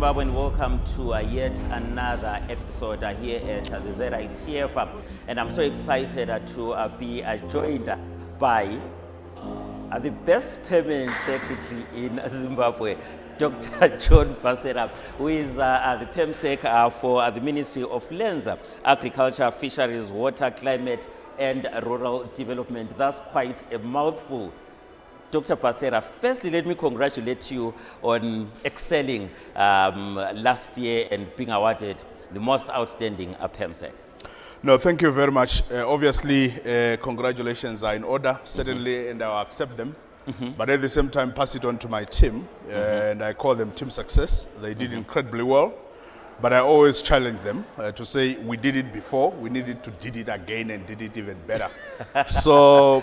Zimbabwe, and welcome to yet another episode here at the ZITF. And I'm so excited to be joined by the best permanent secretary in Zimbabwe, Dr. John Basera, who is the PEMSEC for the Ministry of Lands, Agriculture, Fisheries, Water, Climate, and Rural Development. That's quite a mouthful. Dr. Basera, firstly, let me congratulate you on excelling last year and being awarded the most outstanding PEMSEC. No, thank you very much. Obviously, congratulations are in order, certainly, and I'll accept them. But at the same time, pass it on to my team, and I call them Team Success. They did incredibly well, but I always challenge them to say, we did it before, we needed to did it again and did it even better. so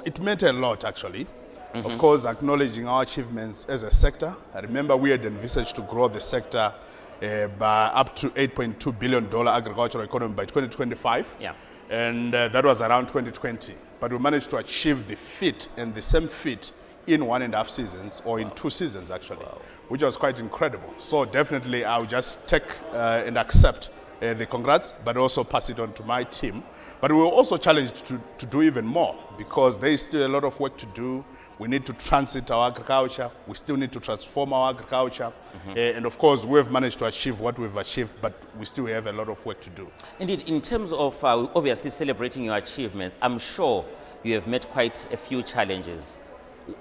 it meant a lot, actually. Of course, acknowledging our achievements as a sector. I remember we had envisaged to grow the sector by up to $8.2 billion agricultural economy by 2025. Yeah. And that was around 2020. But we managed to achieve the feat and the same feat in 1.5 seasons, or in 2 seasons actually, which was quite incredible. So definitely I'll just take and accept the congrats, but also pass it on to my team. But we were also challenged to do even more, because there is still a lot of work to do. We need to transit our agriculture. We still need to transform our agriculture. And of course, we've managed to achieve what we've achieved, but we still have a lot of work to do. Indeed, in terms of obviously celebrating your achievements, I'm sure you have met quite a few challenges.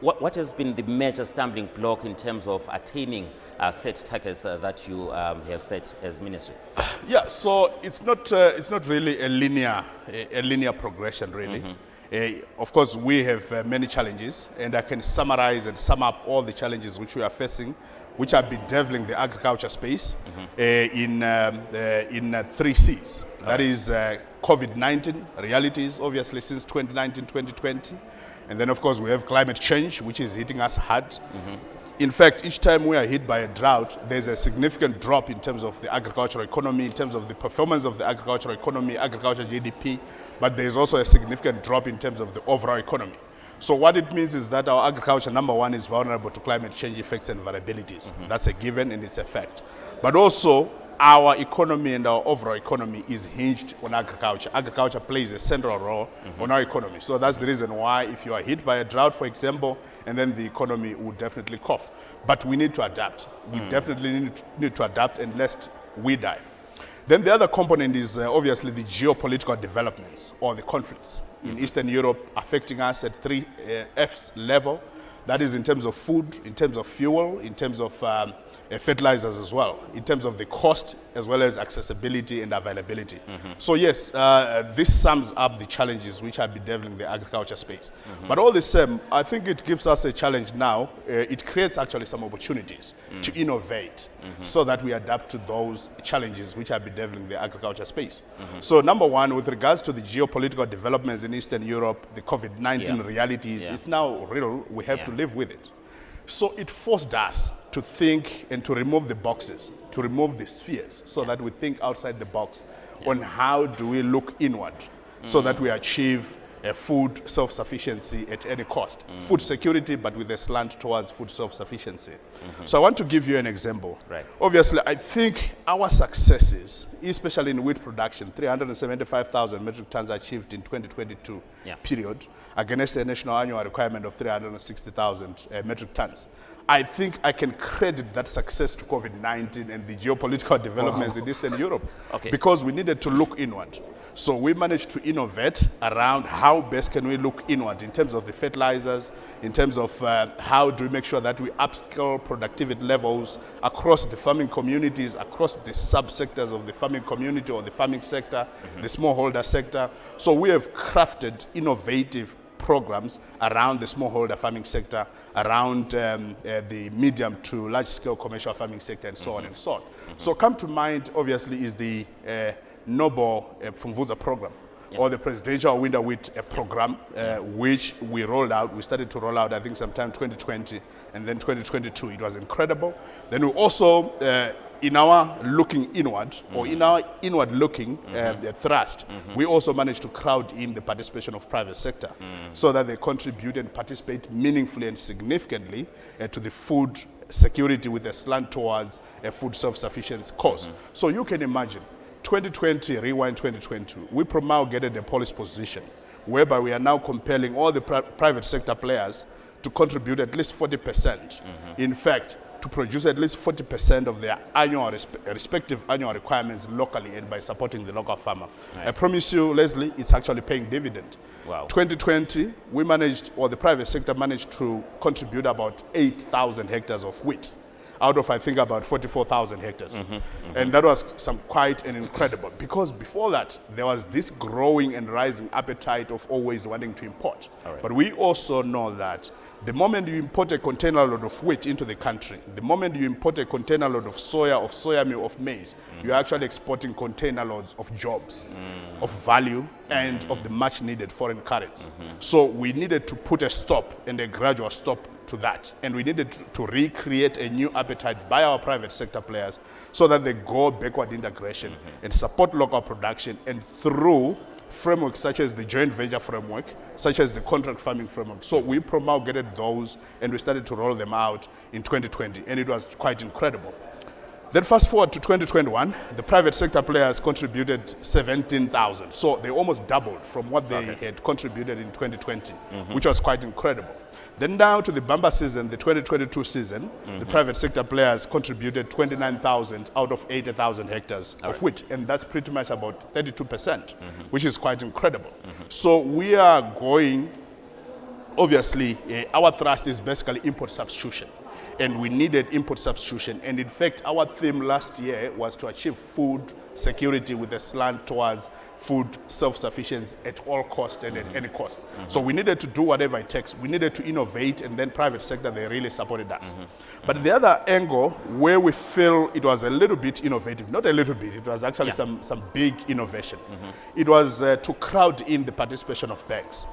What has been the major stumbling block in terms of attaining set targets that you have set as ministry? Yeah, so it's not really a linear progression, really. Of course, we have many challenges, and I can summarize and sum up all the challenges which we are facing, which are bedeviling the agriculture space in 3 C's. That is COVID-19 realities, obviously, since 2019, 2020. And then, of course, we have climate change, which is hitting us hard. In fact, each time we are hit by a drought, there's a significant drop in terms of the agricultural economy, in terms of the performance of the agricultural economy, agriculture GDP, but there's also a significant drop in terms of the overall economy. So what it means is that our agriculture, number one, is vulnerable to climate change effects and vulnerabilities. That's a given and it's a fact. But also, our economy and our overall economy is hinged on agriculture. Agriculture plays a central role on our economy. So that's the reason why, if you are hit by a drought, for example, and then the economy will definitely cough. But we need to adapt. We definitely need to adapt, and lest we die. Then the other component is obviously the geopolitical developments or the conflicts in Eastern Europe affecting us at 3 F's level. That is in terms of food, in terms of fuel, in terms of fertilizers as well, in terms of the cost as well as accessibility and availability. So yes, this sums up the challenges which are bedeviling the agriculture space. But all the same, I think it gives us a challenge now. It creates actually some opportunities to innovate so that we adapt to those challenges which are bedeviling the agriculture space. So number one, with regards to the geopolitical developments in Eastern Europe, the COVID-19 realities, it's now real. We have to live with it. So it forced us to think and to remove the boxes, to remove the spheres, so that we think outside the box on how do we look inward so that we achieve food self-sufficiency at any cost. Food security, but with a slant towards food self-sufficiency. So I want to give you an example. Obviously, I think our successes, especially in wheat production, 375,000 metric tons achieved in 2022 period, against a national annual requirement of 360,000 metric tons. I think I can credit that success to COVID-19 and the geopolitical developments in Eastern Europe, because we needed to look inward. So we managed to innovate around how best can we look inward in terms of the fertilizers, in terms of how do we make sure that we upscale productivity levels across the farming communities, across the subsectors of the farming community or the farming sector, the smallholder sector. So we have crafted innovative programs around the smallholder farming sector, around the medium to large scale commercial farming sector, and so on and so on. So come to mind, obviously, is the Noble Funvuza program, or the Presidential Winter Wheat program, which we rolled out. We started to roll out, I think, sometime 2020, and then 2022. It was incredible. Then we also, in our looking inward, or in our inward looking thrust, we also managed to crowd in the participation of private sector so that they contribute and participate meaningfully and significantly to the food security with a slant towards a food self-sufficiency cause. So you can imagine, 2020, rewind 2022, we promulgated a policy position whereby we are now compelling all the private sector players to contribute at least 40%. In fact, to produce at least 40% of their annual respective annual requirements locally and by supporting the local farmer. Right. I promise you, Leslie, it's actually paying dividend. Wow. 2020, we managed, or the private sector managed to contribute about 8,000 hectares of wheat out of, I think, about 44,000 hectares. And that was quite an incredible, because before that, there was this growing and rising appetite of always wanting to import. All right. But we also know that the moment you import a container load of wheat into the country, the moment you import a container load of soya meal, of maize, you're actually exporting container loads of jobs, of value, and of the much needed foreign currency. So we needed to put a stop, and a gradual stop, to that. And we needed to recreate a new appetite by our private sector players so that they go backward integration and support local production, and through frameworks such as the joint venture framework, such as the contract farming framework. So we promulgated those and we started to roll them out in 2020, and it was quite incredible. Then fast forward to 2021, the private sector players contributed 17,000. So they almost doubled from what they had contributed in 2020, which was quite incredible. Then now to the bumper season, the 2022 season, the private sector players contributed 29,000 out of 80,000 hectares of wheat. And that's pretty much about 32%, which is quite incredible. So we are going, obviously, our thrust is basically import substitution. And we needed import substitution. And in fact, our theme last year was to achieve food security with a slant towards food self-sufficiency at all cost and at any cost. So we needed to do whatever it takes. We needed to innovate, and then private sector, they really supported us. But the other angle where we feel it was a little bit innovative, not a little bit, it was actually some big innovation. It was to crowd in the participation of banks,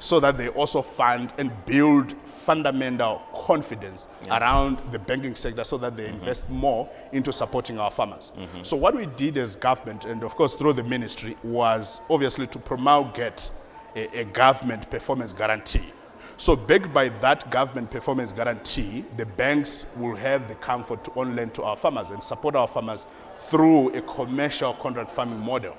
so that they also fund and build fundamental confidence around the banking sector, so that they invest more into supporting our farmers. So what we did as government, and of course through the ministry, was obviously to promulgate a government performance guarantee. So backed by that government performance guarantee, the banks will have the comfort to own lend to our farmers and support our farmers through a commercial contract farming model.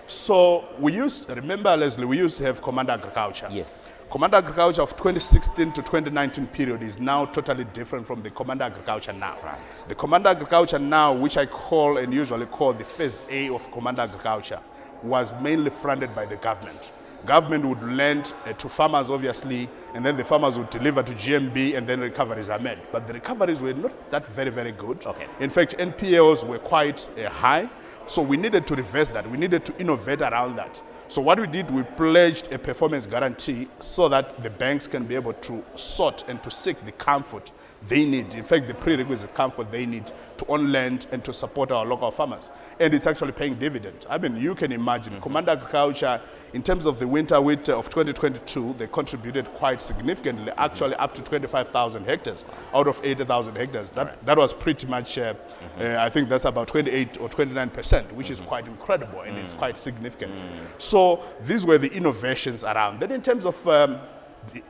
So we used, remember Leslie, we used to have Command Agriculture. Yes. Command Agriculture of 2016 to 2019 period is now totally different from the Command Agriculture now. Right. The Command Agriculture now, which I call and usually call the phase A of Command Agriculture, was mainly funded by the government. Government would lend to farmers, obviously, and then the farmers would deliver to GMB, and then recoveries are made. But the recoveries were not that very, very good. Okay. In fact, NPLs were quite high. So we needed to reverse that. We needed to innovate around that. So what we did, we pledged a performance guarantee so that the banks can be able to sort and to seek the comfort they need. In fact, the prerequisite comfort they need to own land and to support our local farmers. And it's actually paying dividend. I mean, you can imagine, Command Agriculture, in terms of the winter wheat of 2022, they contributed quite significantly, actually up to 25,000 hectares out of 80,000 hectares. That was pretty much, I think that's about 28 or 29%, which is quite incredible, and it's quite significant. So these were the innovations around. Then in terms of the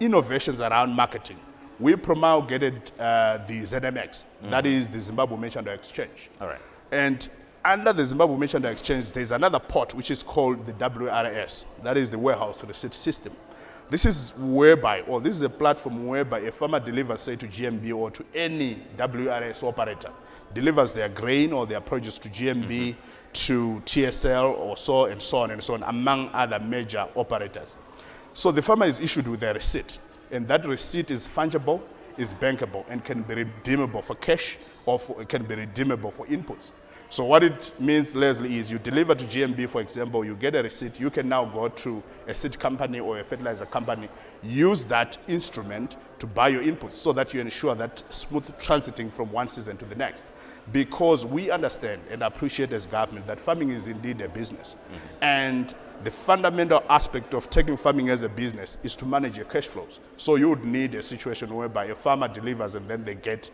innovations around marketing, we promulgated the ZMX, that is the Zimbabwe Merchandise Exchange. All right. And under the Zimbabwe Merchandise Exchange, there's another pot which is called the WRS, that is the Warehouse Receipt System. This is whereby, or this is a platform whereby a farmer delivers, say, to GMB or to any WRS operator, delivers their grain or their produce to GMB, to TSL, or so and so on and so on, among other major operators. So the farmer is issued with a receipt, and that receipt is fungible, is bankable, and can be redeemable for cash, or it can be redeemable for inputs. So what it means, Leslie, is you deliver to GMB, for example, you get a receipt, you can now go to a seed company or a fertilizer company, use that instrument to buy your inputs so that you ensure that smooth transiting from one season to the next. Because we understand and appreciate as government that farming is indeed a business. And the fundamental aspect of taking farming as a business is to manage your cash flows. So you would need a situation whereby a farmer delivers and then they get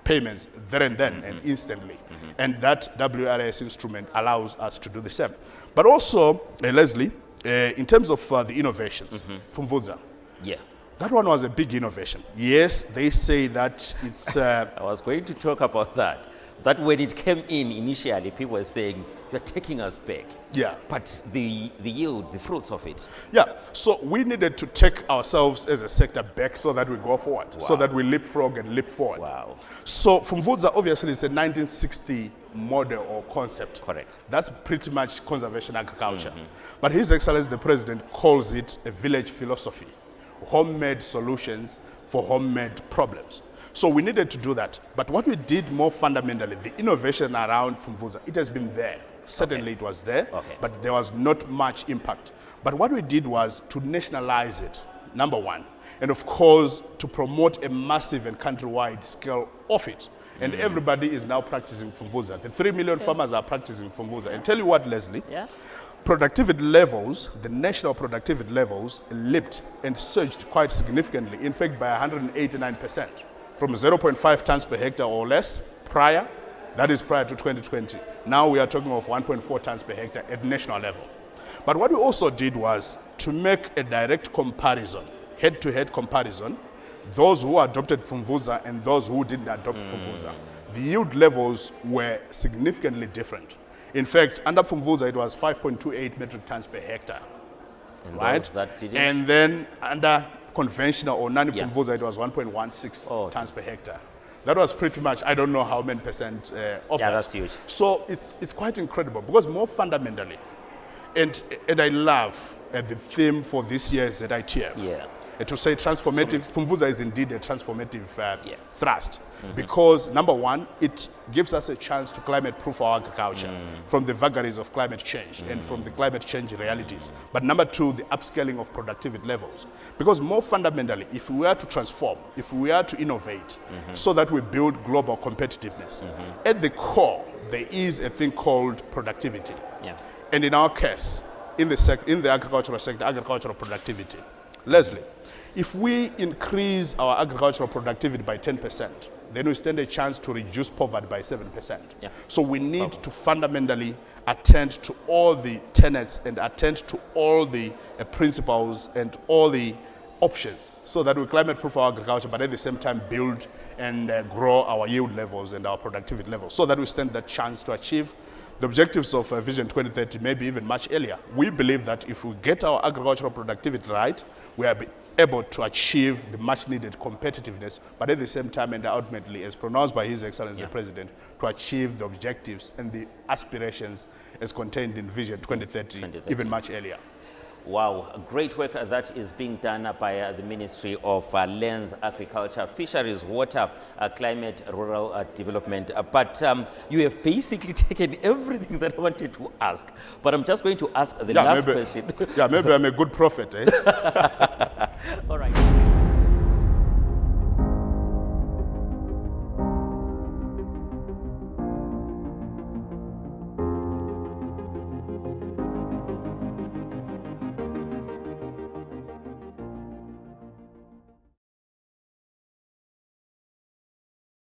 payments there and then and instantly. And that WRS instrument allows us to do the same. But also, Leslie, in terms of the innovations, Fumvudza, Yeah. That one was a big innovation. Yes, they say that it's... I was going to talk about that. That when it came in initially, people were saying, you're taking us back. Yeah. But the yield, the fruits of it. Yeah, so we needed to take ourselves as a sector back so that we go forward, so Wow. that we leapfrog and leap forward. Wow. So Mvudza obviously is a 1960 model or concept. Correct. That's pretty much conservation agriculture. But His Excellency the President calls it a village philosophy, homemade solutions for homemade problems. So we needed to do that. But what we did more fundamentally, the innovation around Mvudza, it has been there. Certainly it was there, but there was not much impact. But what we did was to nationalize it, number one, and of course to promote a massive and countrywide scale of it. And everybody is now practicing Mvudza. The 3 million farmers are practicing Mvudza. And tell you what, Leslie, productivity levels, the national productivity levels leaped and surged quite significantly, in fact by 189%, from 0.5 tons per hectare or less prior. That is prior to 2020. Now we are talking of 1.4 tons per hectare at national level. But what we also did was to make a direct comparison, head-to-head comparison, those who adopted Mvudza and those who didn't adopt Mvudza. The yield levels were significantly different. In fact, under Mvudza, it was 5.28 metric tons per hectare. And right? those that didn't? And then under conventional or non-Mvudza, it was 1.16 tons per hectare. That was pretty much, I don't know how many percent of that. That's huge. So it's quite incredible because more fundamentally, and I love the theme for this year's ZITF. To say transformative, Mvudza is indeed a transformative thrust because number one, it gives us a chance to climate-proof our agriculture from the vagaries of climate change and from the climate change realities. But number two, the upscaling of productivity levels. Because more fundamentally, if we are to transform, if we are to innovate so that we build global competitiveness, at the core, there is a thing called productivity. And in our case, in the agricultural sector, agricultural productivity, Leslie, if we increase our agricultural productivity by 10%, then we stand a chance to reduce poverty by 7%. So we need to fundamentally attend to all the tenets and attend to all the principles and all the options so that we climate-proof our agriculture, but at the same time build and grow our yield levels and our productivity levels so that we stand that chance to achieve the objectives of Vision 2030, maybe even much earlier. We believe that if we get our agricultural productivity right, we are able to achieve the much needed competitiveness, but at the same time and ultimately, as pronounced by His Excellency the President, to achieve the objectives and the aspirations as contained in Vision 2030, even much earlier. Wow, great work that is being done by the Ministry of Lands, Agriculture, Fisheries, Water, Climate, Rural Development. But you have basically taken everything that I wanted to ask. But I'm just going to ask the last question. Maybe I'm a good prophet, eh? All right.